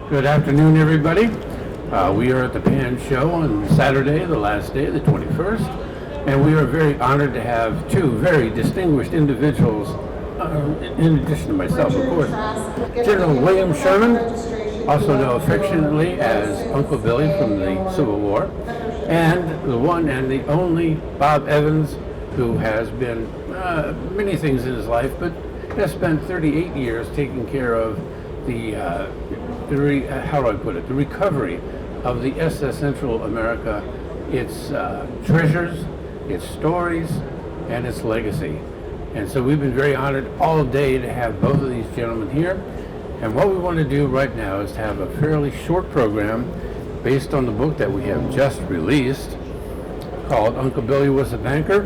Good afternoon, everybody. We are at the Pan Show on Saturday, the last day, the 21st, and we are very honored to have two very distinguished individuals, in addition to myself, of course. General William Sherman, also known affectionately as Uncle Billy from the Civil War, and the one and the only Bob Evans, who has been many things in his life, but has spent 38 years taking care of the recovery of the SS Central America, its treasures, its stories, and its legacy. And so we've been very honored all day to have both of these gentlemen here. And what we want to do right now is to have a fairly short program based on the book that we have just released called Uncle Billy Was a Banker.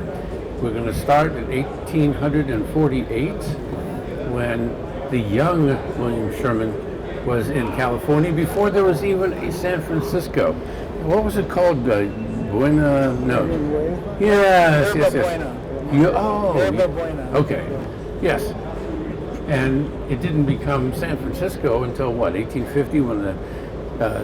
We're going to start in 1848 when the young William Sherman was in California before there was even a San Francisco. What was it called? Buena? No. Yes, yes, yes. Okay. Yes. And it didn't become San Francisco until what, 1850, when the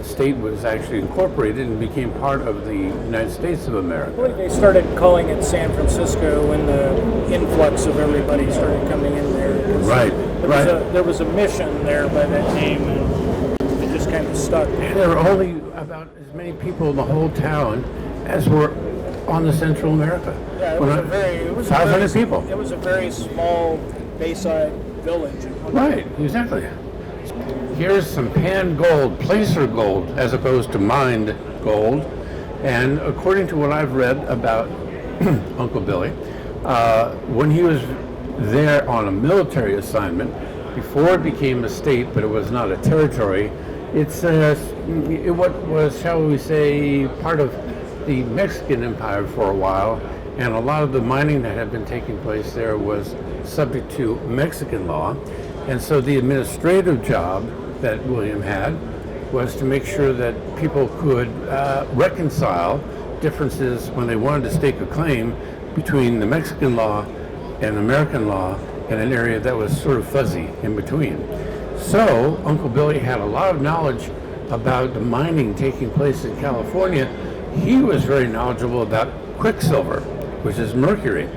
state was actually incorporated and became part of the United States of America. I believe they started calling it San Francisco when the influx of everybody started coming in there. Right. There was a mission there by that name, and it just kind of stuck. There were only about as many people in the whole town as were on the Central America. Yeah, it was 500 people. It was a very small Bayside village. Right, exactly. Here's some pan gold, placer gold, as opposed to mined gold. And according to what I've read about Uncle Billy, when he was there on a military assignment, before it became a state, but it was not a territory, what was, shall we say, part of the Mexican Empire for a while, and a lot of the mining that had been taking place there was subject to Mexican law. And so the administrative job that William had was to make sure that people could reconcile differences when they wanted to stake a claim between the Mexican law and American law in an area that was sort of fuzzy in between. So Uncle Billy had a lot of knowledge about the mining taking place in California. He was very knowledgeable about quicksilver, which is mercury.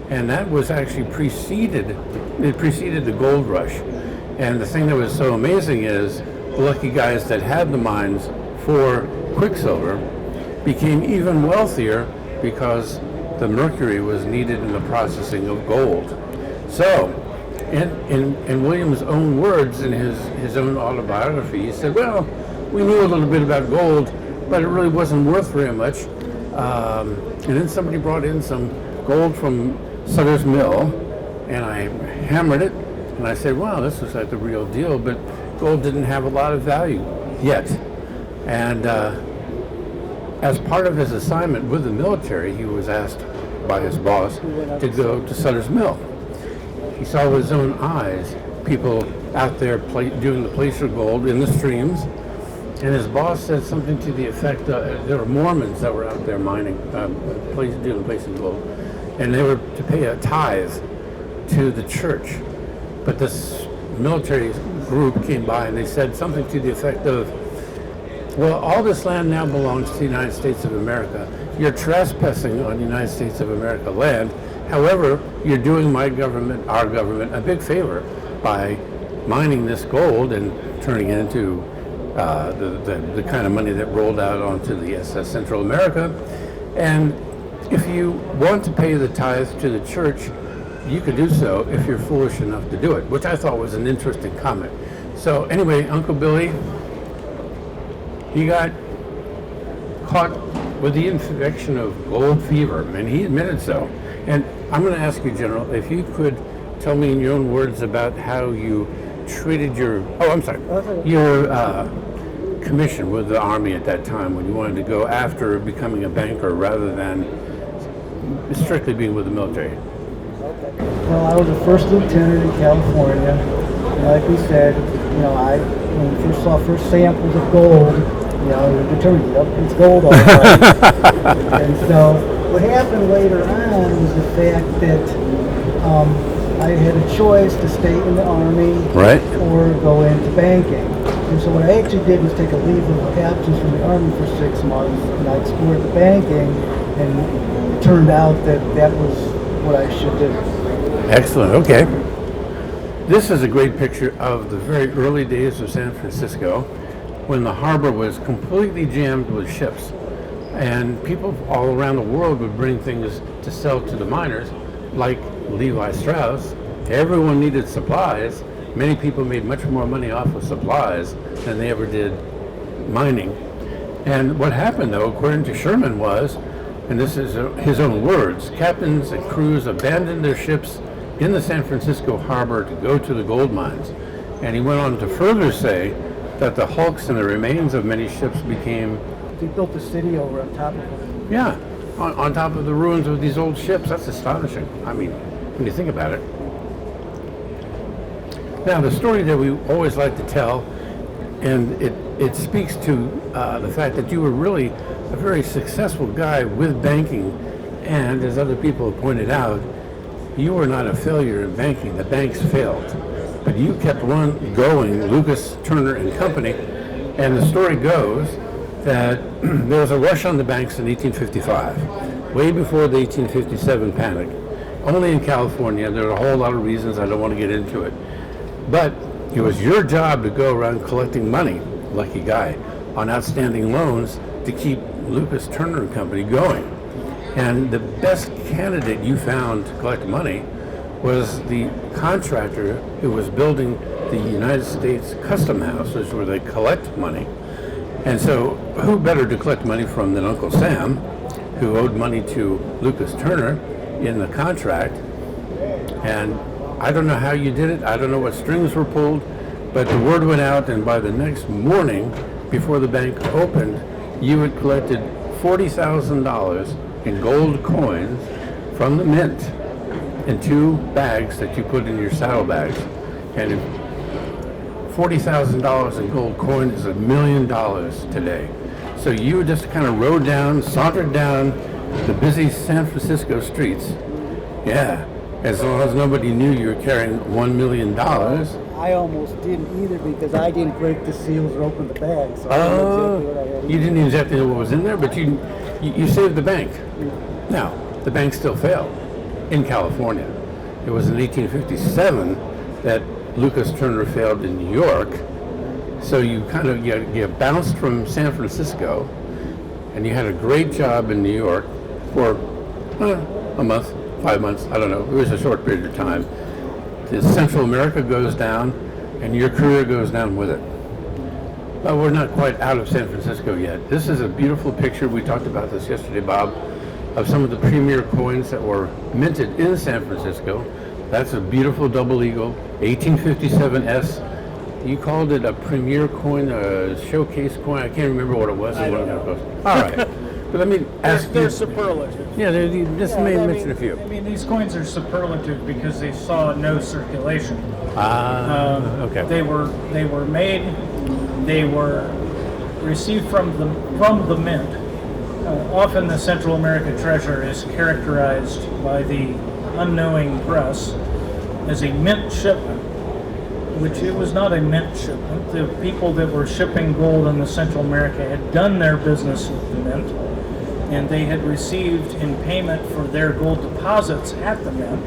And that was actually preceded the gold rush. And the thing that was so amazing is the lucky guys that had the mines for quicksilver became even wealthier because the mercury was needed in the processing of gold. So, in William's own words, in his own autobiography, he said, well, we knew a little bit about gold, but it really wasn't worth very much. And then somebody brought in some gold from Sutter's Mill, and I hammered it, and I said, wow, this was like the real deal, but gold didn't have a lot of value yet. And as part of his assignment with the military, he was asked by his boss to go to Sutter's Mill. He saw with his own eyes people out there doing the placer gold in the streams, and his boss said something to the effect there were Mormons that were out there mining, doing the placer gold, and they were to pay a tithe to the church. But this military group came by and they said something to the effect of, well, all this land now belongs to the United States of America. You're trespassing on the United States of America land. However, you're doing my government, our government, a big favor by mining this gold and turning it into the kind of money that rolled out onto the SS Central America. And if you want to pay the tithe to the church, you could do so if you're foolish enough to do it, which I thought was an interesting comment. So anyway, Uncle Billy, he got caught with the infection of gold fever, and he admitted so. And I'm going to ask you, General, if you could tell me in your own words about how you treated your commission with the Army at that time when you wanted to go after becoming a banker rather than strictly being with the military. Well, I was a first lieutenant in California, and like we said, when we first saw samples of gold, we were determined, yep, it's gold all right. And so what happened later on was the fact that I had a choice to stay in the Army right. or go into banking. And so what I actually did was take a leave of absence from the Army for 6 months, and I explored the banking, and it turned out that that was what I should do. Excellent. Okay. This is a great picture of the very early days of San Francisco, when the harbor was completely jammed with ships, and people all around the world would bring things to sell to the miners, like Levi Strauss. Everyone needed supplies. Many people made much more money off of supplies than they ever did mining. And what happened, though, according to Sherman, was, and this is his own words, captains and crews abandoned their ships in the San Francisco harbor to go to the gold mines. And he went on to further say that the hulks and the remains of many ships became... They built a city over on top of it. Yeah, on top of the ruins of these old ships. That's astonishing. I mean, when you think about it. Now, the story that we always like to tell, and it speaks to the fact that you were really a very successful guy with banking, and as other people have pointed out, you were not a failure in banking. The banks failed, but you kept one going, Lucas, Turner and Company, and the story goes that there was a rush on the banks in 1855, way before the 1857 panic. Only in California. There are a whole lot of reasons. I don't want to get into it. But it was your job to go around collecting money, lucky guy, on outstanding loans to keep Lucas, Turner and Company going. And the best candidate you found to collect money was the contractor who was building the United States Custom House, which is where they collect money. And so who better to collect money from than Uncle Sam, who owed money to Lucas Turner in the contract. And I don't know how you did it. I don't know what strings were pulled, but the word went out, and by the next morning, before the bank opened, you had collected $40,000 in gold coins from the mint in 2 bags that you put in your saddlebags. And $40,000 in gold coin is $1 million today. So you just kind of rode down, sauntered down the busy San Francisco streets. Yeah, as long as nobody knew you were carrying $1 million. I almost didn't either because I didn't break the seals or open the bag. So I Oh, knew exactly what I had. you didn't exactly know what was in there, but you saved the bank. Now, the bank still failed in California. It was in 1857 that Lucas Turner failed in New York. So you kind of you bounced from San Francisco, and you had a great job in New York for a month, 5 months, I don't know. It was a short period of time. The Central America goes down, and your career goes down with it. But we're not quite out of San Francisco yet. This is a beautiful picture. We talked about this yesterday, Bob, of some of the premier coins that were minted in San Francisco. That's a beautiful double eagle, 1857S. You called it a premier coin, a showcase coin. I can't remember what it was. I don't know. All right. But let me ask They're you. superlative. Yeah, you just may mention a few. I mean, these coins are superlative because they saw no circulation. Okay. They were made. They were received from the mint. Often, the Central America treasure is characterized by the unknowing press as a mint shipment, which it was not a mint shipment. The people that were shipping gold in the Central America had done their business with the mint, and they had received in payment for their gold deposits at the mint,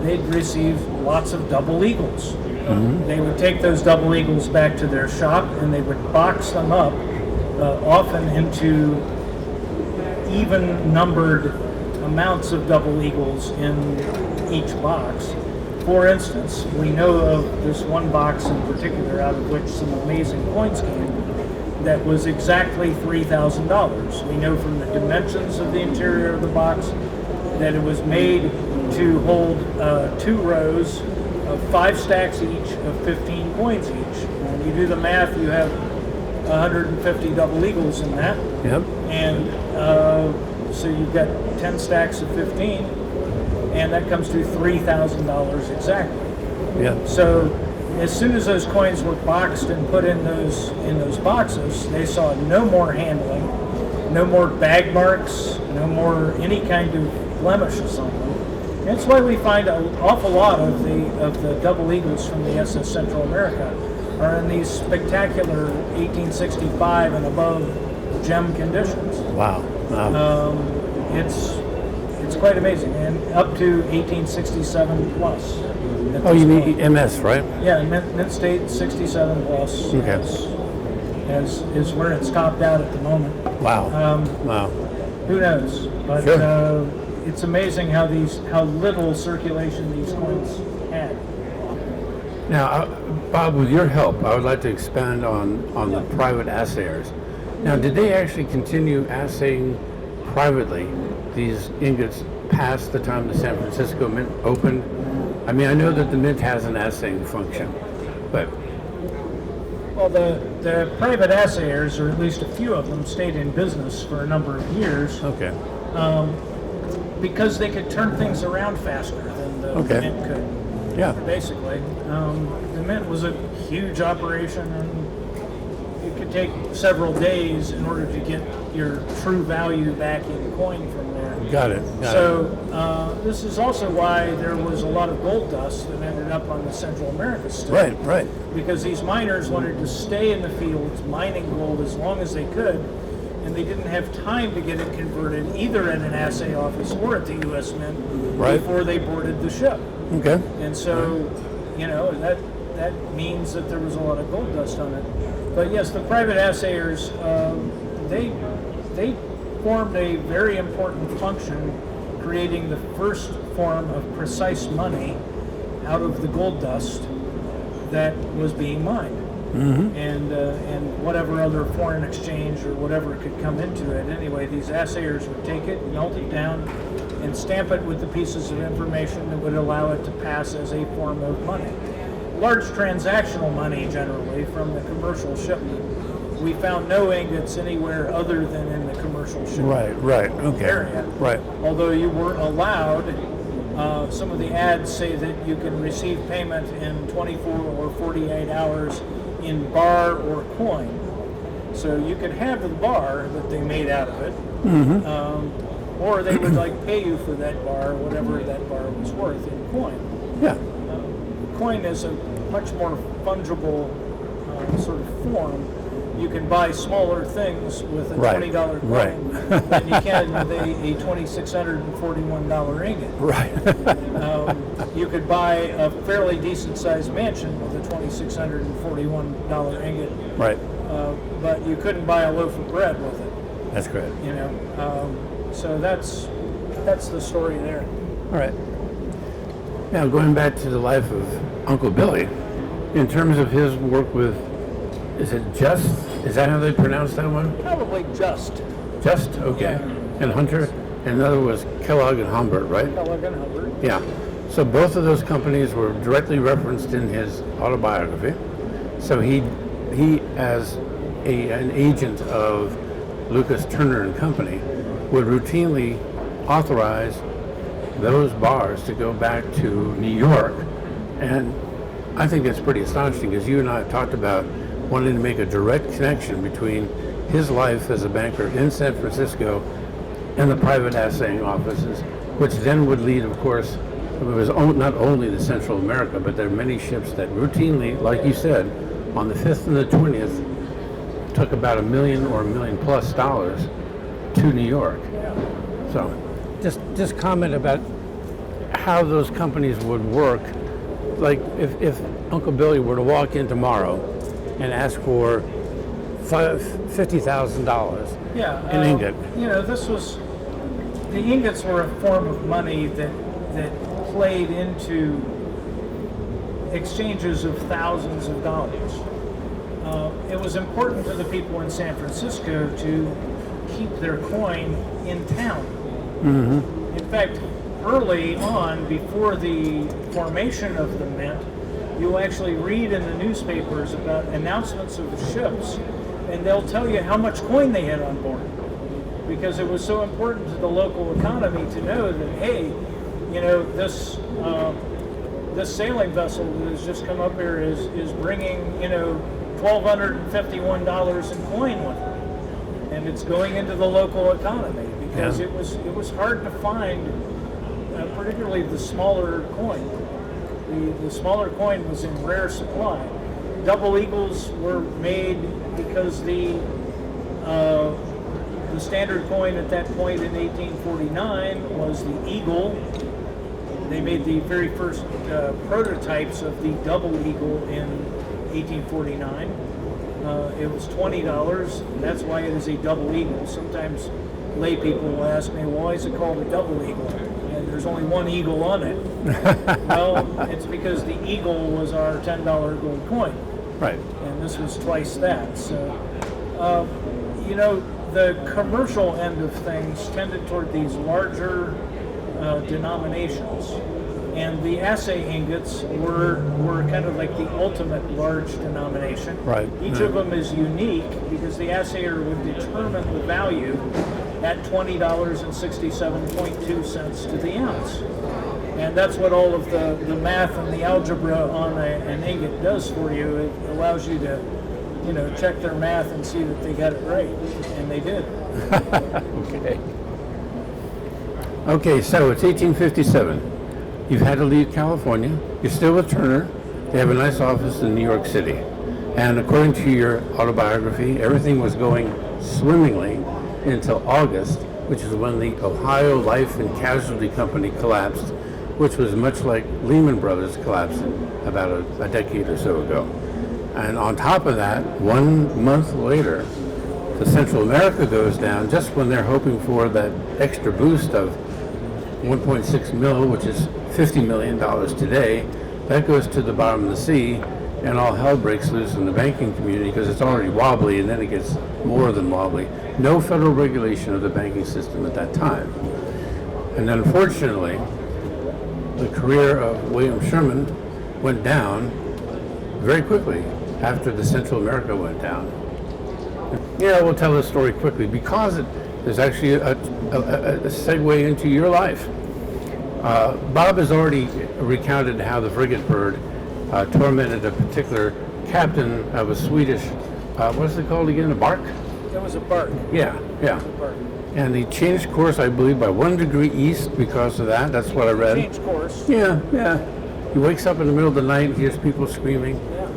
they'd received lots of double eagles. Mm-hmm. They would take those double eagles back to their shop, and they would box them up, often into even numbered amounts of double eagles in each box. For instance, we know of this one box in particular out of which some amazing coins came that was exactly $3,000. We know from the dimensions of the interior of the box that it was made to hold 2 rows of 5 stacks each of 15 coins each. When you do the math, you have 150 double eagles in that. Yep. And so you've got 10 stacks of 15, and that comes to $3,000 exactly. Yeah. So as soon as those coins were boxed and put in those boxes, they saw no more handling, no more bag marks, no more any kind of blemishes on them. That's why we find an awful lot of the double eagles from the SS Central America are in these spectacular 1865 and above gem conditions. Wow. Wow. It's quite amazing, and up to 1867 plus. Oh, you need MS, right? Yeah, mint state 67 plus. Okay. Is where it's topped out at the moment. Wow. Wow. Who knows? But Sure. it's amazing how little circulation these coins had. Now, Bob, with your help, I would like to expand on the private assayers. Now, did they actually continue assaying privately these ingots past the time the San Francisco Mint opened? I mean, I know that the Mint has an assaying function, but... Well, the private assayers, or at least a few of them, stayed in business for a number of years. Okay. Because they could turn things around faster than the Mint could. Yeah. Basically. The Mint was a huge operation, and it could take several days in order to get your true value back in coin from there. Got it. This is also why there was a lot of gold dust that ended up on the Central America state. Right. Because these miners wanted to stay in the fields mining gold as long as they could, and they didn't have time to get it converted either at an assay office or at the U.S. Mint before they boarded the ship. Okay. And so, that means that there was a lot of gold dust on it. But yes, the private assayers, they formed a very important function, creating the first form of precise money out of the gold dust that was being mined. Mm-hmm. And whatever other foreign exchange or whatever could come into it. Anyway, these assayers would take it, melt it down, and stamp it with the pieces of information that would allow it to pass as a form of money. Large transactional money, generally, from the commercial shipment. We found no ingots anywhere other than in the commercial shipment area. Right. Although you were allowed, some of the ads say that you can receive payment in 24 or 48 hours in bar or coin. So you could have the bar that they made out of it, or they would pay you for that bar, whatever that bar was worth in coin. Yeah. Coin is a much more fungible sort of form. You can buy smaller things with a $20 coin than you can with a $2,641 ingot. Right. You could buy a fairly decent-sized mansion with a $2,641 ingot. Right. But you couldn't buy a loaf of bread with it. That's correct. So that's the story there. All right. Now, going back to the life of Uncle Billy, in terms of his work with, is it Just? Is that how they pronounce that one? Probably Just. Just? Okay. Yeah. And Hunter? And the other was Kellogg and Humbert, right? Kellogg and Humbert. Yeah. So both of those companies were directly referenced in his autobiography. So he as an agent of Lucas Turner and Company, would routinely authorize those bars to go back to New York. And I think that's pretty astonishing, because you and I have talked about wanting to make a direct connection between his life as a banker in San Francisco and the private assaying offices, which then would lead, of course, it was not only the Central America, but there are many ships that routinely, like you said, on the 5th and the 20th, took about $1 million or $1 million plus to New York. So just comment about how those companies would work. Like if Uncle Billy were to walk in tomorrow and ask for $50,000 in ingot. The ingots were a form of money that played into exchanges of thousands of dollars. It was important to the people in San Francisco to keep their coin in town. Mm-hmm. In fact, early on, before the formation of the mint, you'll actually read in the newspapers about announcements of ships, and they'll tell you how much coin they had on board, because it was so important to the local economy to know that, hey, this sailing vessel that has just come up here is bringing, $1,251 in coin with it, and it's going into the local economy, because it was hard to find, particularly the smaller coin. The smaller coin was in rare supply. double eagles were made because the standard coin at that point in 1849 was the eagle. They made the very first prototypes of the double eagle in 1849. It was $20, and that's why it is a double eagle. Sometimes lay people will ask me, why is it called a double eagle? And there's only one eagle on it. Well, it's because the eagle was our $10 gold coin. Right. And this was twice that. So, the commercial end of things tended toward these larger denominations. And the assay ingots were kind of like the ultimate large denomination. Right. Each of them is unique because the assayer would determine the value at $20.67.2 to the ounce. And that's what all of the math and the algebra on an ingot does for you. It allows you to, check their math and see that they got it right. And they did. Okay. Okay, so it's 1857. You've had to leave California. You're still with Turner. They have a nice office in New York City. And according to your autobiography, everything was going swimmingly until August, which is when the Ohio Life and Casualty Company collapsed, which was much like Lehman Brothers collapsing about a decade or so ago. And on top of that, 1 month later, the Central America goes down just when they're hoping for that extra boost of 1.6 mil, which is $50 million today. That goes to the bottom of the sea, and all hell breaks loose in the banking community because it's already wobbly, and then it gets more than wobbly. No federal regulation of the banking system at that time. And then unfortunately, the career of William Sherman went down very quickly after the Central America went down. Yeah, we'll tell this story quickly because there's actually a segue into your life. Bob has already recounted how the frigate bird tormented a particular captain of a Swedish, what's it called again, a bark? It was a bark. Yeah. And he changed course, I believe, by 1 degree east because of that. That's what I read. Changed course. Yeah. He wakes up in the middle of the night and hears people screaming. Yeah.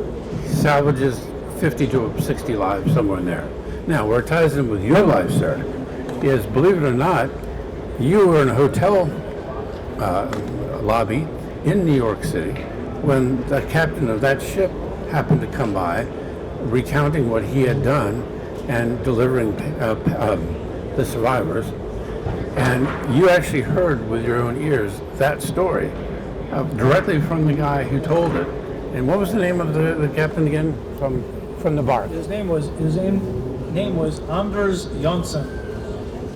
He salvages 50 to 60 lives somewhere in there. Now, where it ties in with your life, sir, is, believe it or not, you were in a hotel lobby in New York City when the captain of that ship happened to come by, recounting what he had done and delivering the survivors. And you actually heard with your own ears that story directly from the guy who told it. And what was the name of the captain again from the bark? His name was Anders Jonsson.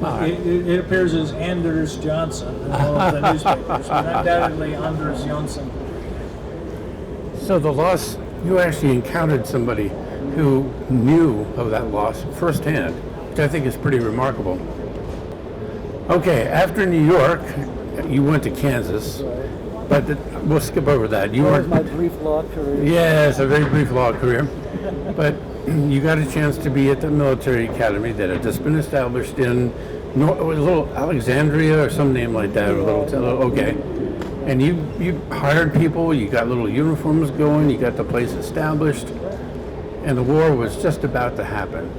Right. It appears as Anders Johnson in all of the newspapers, but undoubtedly Anders Jonsson. So the loss, you actually encountered somebody who knew of that loss firsthand, which I think is pretty remarkable. Okay, after New York, you went to Kansas, but we'll skip over that. That was my brief law career. Yes, a very brief law career. But you got a chance to be at the military academy that had just been established in a little Alexandria or some name like that. Okay. And you hired people, you got little uniforms going, you got the place established, and the war was just about to happen.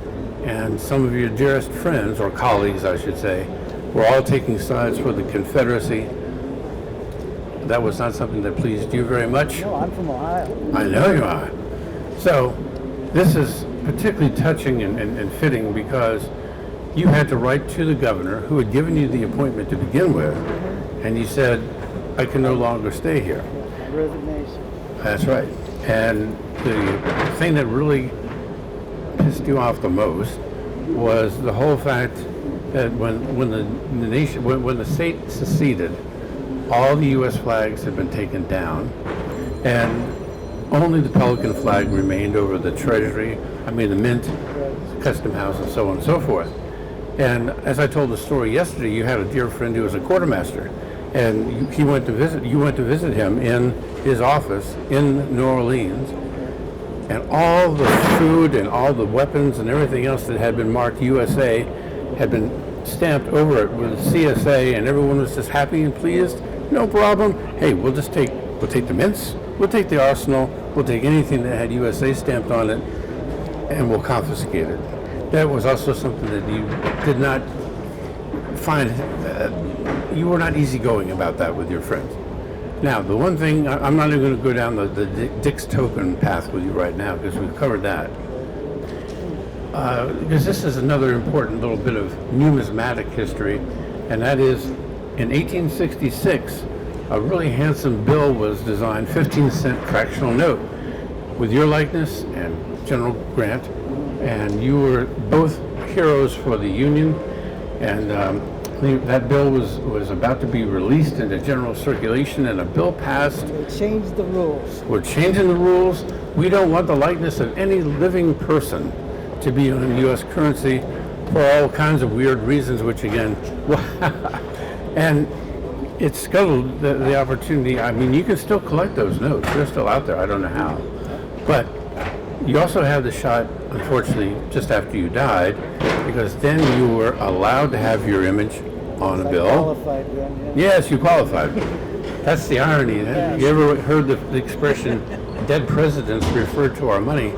And some of your dearest friends, or colleagues I should say, were all taking sides for the Confederacy. That was not something that pleased you very much. No, I'm from Ohio. I know you are. So this is particularly touching and fitting because you had to write to the governor who had given you the appointment to begin with, and you said, I can no longer stay here. Resignation. That's right. And the thing that really pissed you off the most was the whole fact that when the state seceded, all the U.S. flags had been taken down, and only the Pelican flag remained over the Treasury, the Mint, Custom House, and so on and so forth. And as I told the story yesterday, you had a dear friend who was a quartermaster, and you went to visit him in his office in New Orleans, and all the food and all the weapons and everything else that had been marked USA had been stamped over it with CSA, and everyone was just happy and pleased. No problem. Hey, we'll take the mints, we'll take the arsenal, we'll take anything that had USA stamped on it, and we'll confiscate it. That was also something that you did not find, you were not easygoing about that with your friends. Now, the one thing, I'm not even going to go down the Dick's token path with you right now, because we've covered that. Because this is another important little bit of numismatic history, and that is, in 1866, a really handsome bill was designed, 15-cent fractional note, with your likeness and General Grant, and you were both heroes for the Union, and that bill was about to be released into general circulation, and a bill passed. They changed the rules. We're changing the rules. We don't want the likeness of any living person to be on U.S. currency for all kinds of weird reasons, which again, and it scuttled the opportunity. I mean, you can still collect those notes. They're still out there. I don't know how. But you also had the shot, unfortunately, just after you died, because then you were allowed to have your image on a bill. Qualified then, yeah. Yes, you qualified. That's the irony. Yes. You ever heard the expression, dead presidents refer to our money?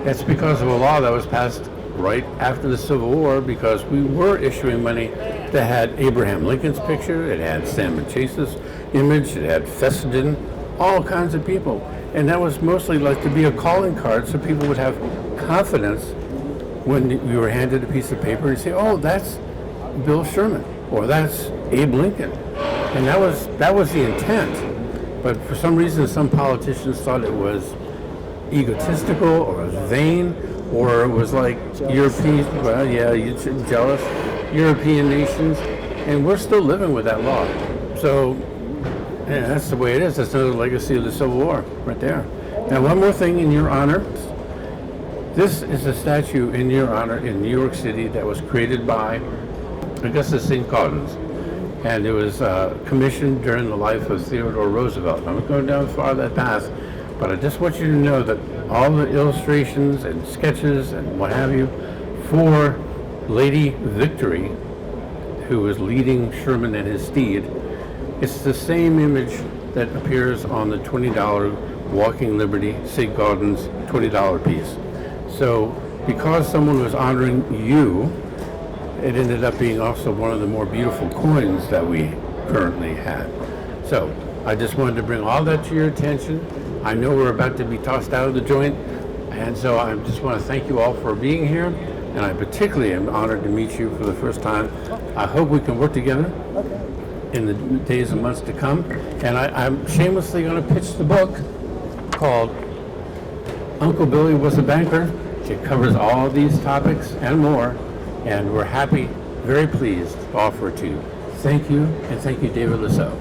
That's because of a law that was passed right after the Civil War, because we were issuing money that had Abraham Lincoln's picture, it had Sam and Chase's image, it had Fessenden, all kinds of people. And that was mostly like to be a calling card so people would have confidence when you were handed a piece of paper and say, oh, that's Bill Sherman, or that's Abe Lincoln. And that was the intent. But for some reason, some politicians thought it was egotistical or vain, or it was like European, well, yeah, jealous European nations, and we're still living with that law. So, yeah, that's the way it is. That's another legacy of the Civil War, right there. Now, one more thing in your honor. This is a statue in your honor in New York City that was created by Augustus St. Gaudens, and it was commissioned during the life of Theodore Roosevelt. I'm not going down far that path, but I just want you to know that all the illustrations and sketches and what have you for Lady Victory, who was leading Sherman and his steed, it's the same image that appears on the $20 Walking Liberty St. Gaudens $20 piece. So because someone was honoring you, it ended up being also one of the more beautiful coins that we currently had. So I just wanted to bring all that to your attention. I know we're about to be tossed out of the joint, and so I just want to thank you all for being here, and I particularly am honored to meet you for the first time. I hope we can work together in the days and months to come, and I'm shamelessly going to pitch the book called Uncle Billy Was a Banker. It covers all these topics and more, and we're happy, very pleased to offer it to you. Thank you, and thank you, David Lasso.